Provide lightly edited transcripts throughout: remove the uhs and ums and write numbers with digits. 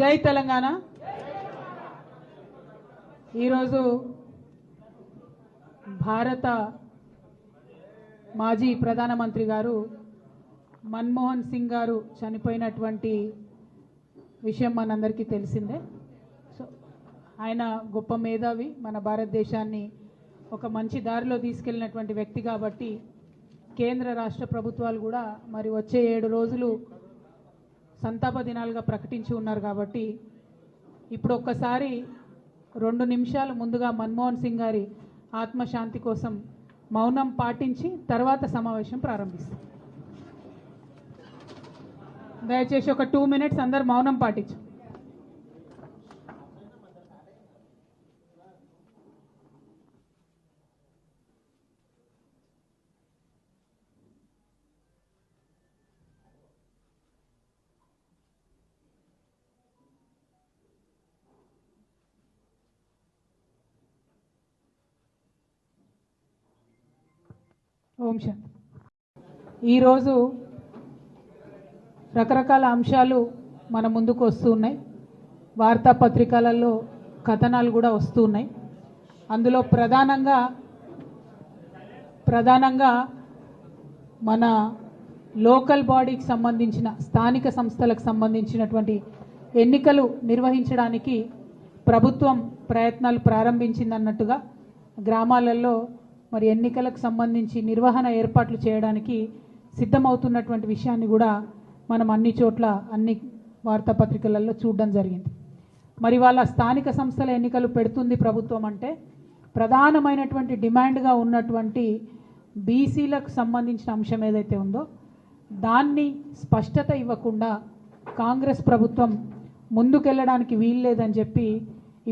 జై తెలంగాణ. ఈరోజు భారత మాజీ ప్రధానమంత్రి గారు మన్మోహన్ సింగ్ గారు చనిపోయినటువంటి విషయం మనందరికీ తెలిసిందే. సో ఆయన గొప్ప మేధావి, మన భారతదేశాన్ని ఒక మంచి దారిలో తీసుకెళ్ళినటువంటి వ్యక్తి కాబట్టి కేంద్ర రాష్ట్ర ప్రభుత్వాలు కూడా మరి వచ్చే 7 రోజులు సంతాప దినాలుగా ప్రకటించి ఉన్నారు. కాబట్టి ఇప్పుడు ఒక్కసారి 2 నిమిషాలు ముందుగా మన్మోహన్ సింగ్ గారి ఆత్మశాంతి కోసం మౌనం పాటించి తర్వాత సమావేశం ప్రారంభిస్తాం. దయచేసి ఒక 2 మినిట్స్ అందరు మౌనం పాటించు. ఓం శాంతి. ఈరోజు రకరకాల అంశాలు మన ముందుకు వస్తూ ఉన్నాయి. వార్తాపత్రికలలో కథనాలు కూడా వస్తూ ఉన్నాయి. అందులో ప్రధానంగా మన లోకల్ బాడీకి సంబంధించిన స్థానిక సంస్థలకు సంబంధించినటువంటి ఎన్నికలు నిర్వహించడానికి ప్రభుత్వం ప్రయత్నాలు ప్రారంభించిందన్నట్టుగా గ్రామాలలో మరి ఎన్నికలకు సంబంధించి నిర్వహణ ఏర్పాట్లు చేయడానికి సిద్ధమవుతున్నటువంటి విషయాన్ని కూడా మనం అన్ని చోట్ల అన్ని వార్తాపత్రికలలో చూడడం జరిగింది. మరి వాళ్ళ స్థానిక సంస్థల ఎన్నికలు పెడుతుంది ప్రభుత్వం అంటే ప్రధానమైనటువంటి డిమాండ్గా ఉన్నటువంటి బీసీలకు సంబంధించిన అంశం ఏదైతే ఉందో దాన్ని స్పష్టత ఇవ్వకుండా కాంగ్రెస్ ప్రభుత్వం ముందుకెళ్ళడానికి వీల్లేదని చెప్పి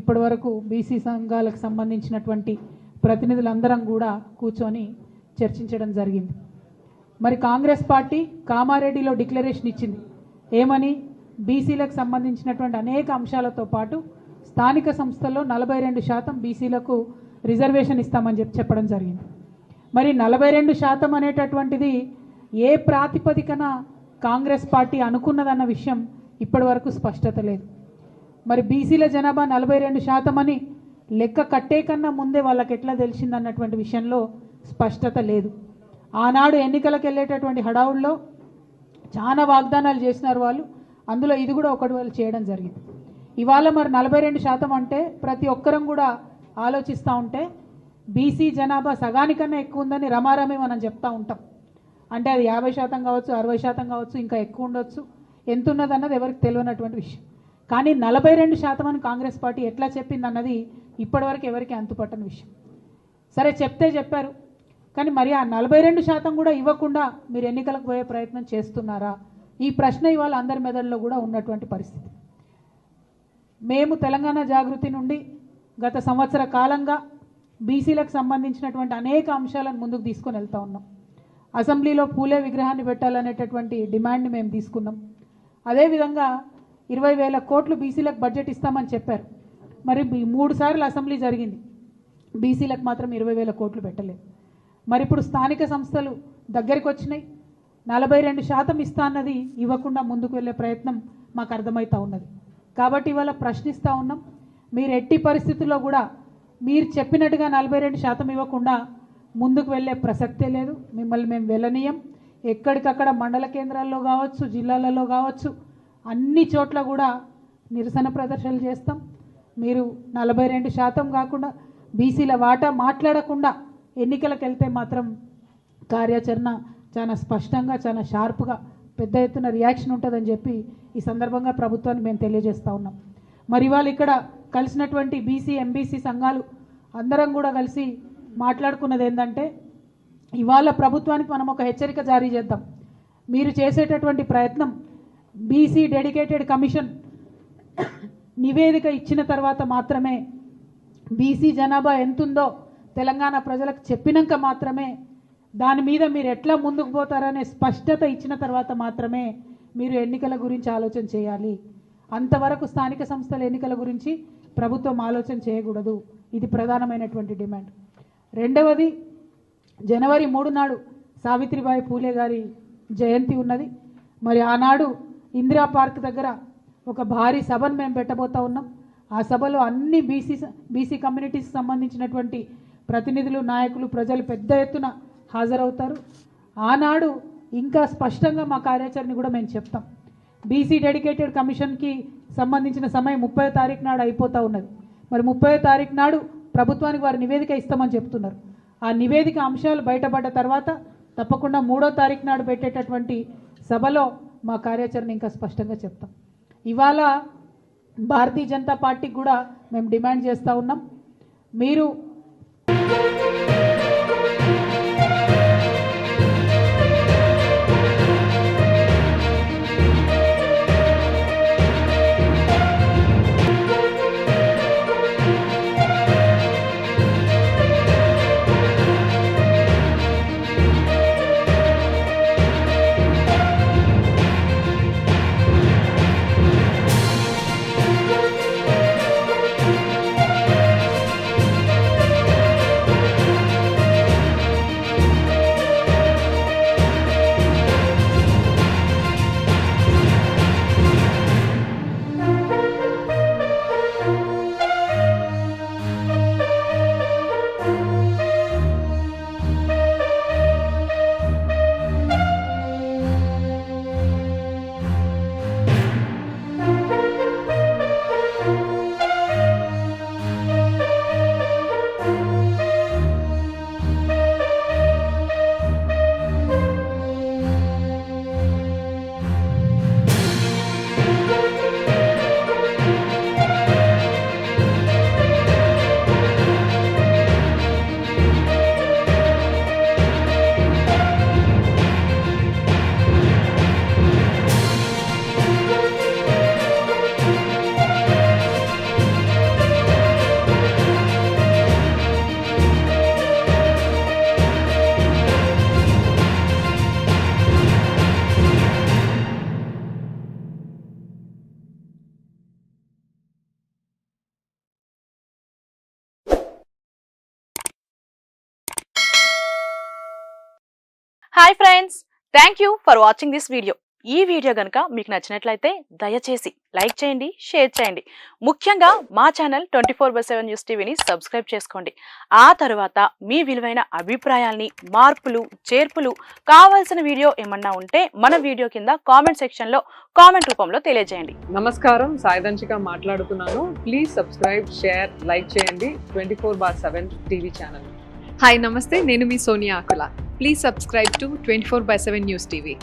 ఇప్పటి వరకు బీసీ సంఘాలకు సంబంధించినటువంటి ప్రతినిధులందరం కూడా కూర్చొని చర్చించడం జరిగింది. మరి కాంగ్రెస్ పార్టీ కామారెడ్డిలో డిక్లరేషన్ ఇచ్చింది. ఏమని? బీసీలకు సంబంధించినటువంటి అనేక అంశాలతో పాటు స్థానిక సంస్థల్లో 42% బీసీలకు రిజర్వేషన్ ఇస్తామని చెప్పడం జరిగింది. మరి 42% అనేటటువంటిది ఏ ప్రాతిపదికన కాంగ్రెస్ పార్టీ అనుకున్నదన్న విషయం ఇప్పటి వరకు స్పష్టత లేదు. మరి బీసీల జనాభా 42% అని లెక్క కట్టే కన్నా ముందే వాళ్ళకి ఎట్లా తెలిసిందన్నటువంటి విషయంలో స్పష్టత లేదు. ఆనాడు ఎన్నికలకు వెళ్ళేటటువంటి హడావుల్లో చాలా వాగ్దానాలు చేసినారు వాళ్ళు. అందులో ఇది కూడా ఒకటి వాళ్ళు చేయడం జరిగింది. ఇవాళ మరి 42% అంటే ప్రతి ఒక్కరం కూడా ఆలోచిస్తూ ఉంటే బీసీ జనాభా సగానికన్నా ఎక్కువ ఉందని రమారమే మనం చెప్తూ ఉంటాం. అంటే అది 50% కావచ్చు, 60% కావచ్చు, ఇంకా ఎక్కువ ఉండొచ్చు. ఎంత ఉన్నదన్నది ఎవరికి తెలియనటువంటి విషయం. కానీ 42% అని కాంగ్రెస్ పార్టీ ఎట్లా చెప్పిందన్నది ఇప్పటివరకు ఎవరికి అంతుపట్టని విషయం. సరే చెప్తే చెప్పారు, కానీ మరి ఆ 42% కూడా ఇవ్వకుండా మీరు ఎన్నికలకు పోయే ప్రయత్నం చేస్తున్నారా? ఈ ప్రశ్న ఇవాళ అందరి మెదడులో కూడా ఉన్నటువంటి పరిస్థితి. మేము తెలంగాణ జాగృతి నుండి గత సంవత్సర కాలంగా బీసీలకు సంబంధించినటువంటి అనేక అంశాలను ముందుకు తీసుకొని వెళ్తూ ఉన్నాం. అసెంబ్లీలో పూలే విగ్రహాన్ని పెట్టాలనేటటువంటి డిమాండ్ని మేము తీసుకున్నాం. అదేవిధంగా 20,000 కోట్లు బీసీలకు బడ్జెట్ ఇస్తామని చెప్పారు. మరి 3 సార్లు అసెంబ్లీ జరిగింది, బీసీలకు మాత్రం 20,000 కోట్లు పెట్టలేదు. మరి ఇప్పుడు స్థానిక సంస్థలు దగ్గరికి వచ్చినాయి, 42% ఇస్తా అన్నది ఇవ్వకుండా ముందుకు వెళ్ళే ప్రయత్నం మాకు అర్థమవుతూ ఉన్నది. కాబట్టి ఇవాళ ప్రశ్నిస్తూ ఉన్నాం, మీరు ఎట్టి పరిస్థితుల్లో కూడా మీరు చెప్పినట్టుగా 42% ఇవ్వకుండా ముందుకు వెళ్ళే ప్రసక్తే లేదు. మిమ్మల్ని మేము వెళ్ళనీయం. ఎక్కడికక్కడ మండల కేంద్రాల్లో కావచ్చు, జిల్లాలలో కావచ్చు, అన్ని చోట్ల కూడా నిరసన ప్రదర్శనలు చేస్తాం. మీరు 42% కాకుండా బీసీల వాటా మాట్లాడకుండా ఎన్నికలకు వెళ్తే మాత్రం కార్యాచరణ చాలా స్పష్టంగా, చాలా షార్ప్గా, పెద్ద ఎత్తున రియాక్షన్ ఉంటుందని చెప్పి ఈ సందర్భంగా ప్రభుత్వాన్ని మేము తెలియజేస్తూ ఉన్నాం. మరి ఇవాళ ఇక్కడ కలిసినటువంటి బీసీ ఎంబీసీ సంఘాలు అందరం కూడా కలిసి మాట్లాడుకున్నది ఏంటంటే, ఇవాళ ప్రభుత్వానికి మనం ఒక హెచ్చరిక జారీ చేద్దాం. మీరు చేసేటటువంటి ప్రయత్నం బీసీ డెడికేటెడ్ కమిషన్ నివేదిక ఇచ్చిన తర్వాత మాత్రమే, బీసీ జనాభా ఎంతుందో తెలంగాణ ప్రజలకు చెప్పినాక మాత్రమే, దాని మీద మీరు ఎట్లా ముందుకు పోతారనే స్పష్టత ఇచ్చిన తర్వాత మాత్రమే మీరు ఎన్నికల గురించి ఆలోచన చేయాలి. అంతవరకు స్థానిక సంస్థల ఎన్నికల గురించి ప్రభుత్వం ఆలోచన చేయకూడదు. ఇది ప్రధానమైనటువంటి డిమాండ్. రెండవది, జనవరి 3 నాడు సావిత్రిబాయి పూలే గారి జయంతి ఉన్నది. మరి ఆనాడు ఇందిరా పార్క్ దగ్గర ఒక భారీ సభను మేము పెట్టబోతా ఉన్నాం. ఆ సభలో అన్ని బీసీ కమ్యూనిటీస్కి సంబంధించినటువంటి ప్రతినిధులు, నాయకులు, ప్రజలు పెద్ద ఎత్తున హాజరవుతారు. ఆనాడు ఇంకా స్పష్టంగా మా కార్యాచరణ కూడా మేము చెప్తాం. బీసీ డెడికేటెడ్ కమిషన్కి సంబంధించిన సమయం 30వ తారీఖు నాడు అయిపోతూ ఉన్నది. మరి 30వ తారీఖు నాడు ప్రభుత్వానికి వారు నివేదిక ఇస్తామని చెప్తున్నారు. ఆ నివేదిక అంశాలు బయటపడ్డ తర్వాత తప్పకుండా 3వ తారీఖు నాడు పెట్టేటటువంటి సభలో మా కార్యాచరణ ఇంకా స్పష్టంగా చెప్తాం. ఇవాళ భారతీయ జనతా పార్టీకి కూడా మేము డిమాండ్ చేస్తూ ఉన్నాం. మీరు hi friends, thank you for watching this video. ఈ వీడియో కనుక మీకు నచ్చినట్లయితే దయచేసి లైక్ చేయండి, షేర్ చేయండి. ముఖ్యంగా మా ఛానల్ 24/7 న్యూస్ టీవీని సబ్స్క్రైబ్ చేసుకోండి. ఆ తర్వాత మీ విలువైన అభిప్రాయాల్ని, మార్పులు, చేర్పులు, కావాల్సిన వీడియో ఏమన్నా ఉంటే మన వీడియో కింద కామెంట్ సెక్షన్లో కామెంట్ రూపంలో తెలియజేయండి. నమస్కారం, సాయిదంచిక మాట్లాడుతున్నాను. ప్లీజ్ సబ్స్క్రైబ్, షేర్, లైక్ చేయండి 24/7 టీవీ ఛానల్. హాయ్ నమస్తే, నేను మీ Sonia Akula. Please subscribe to 24/7 news TV.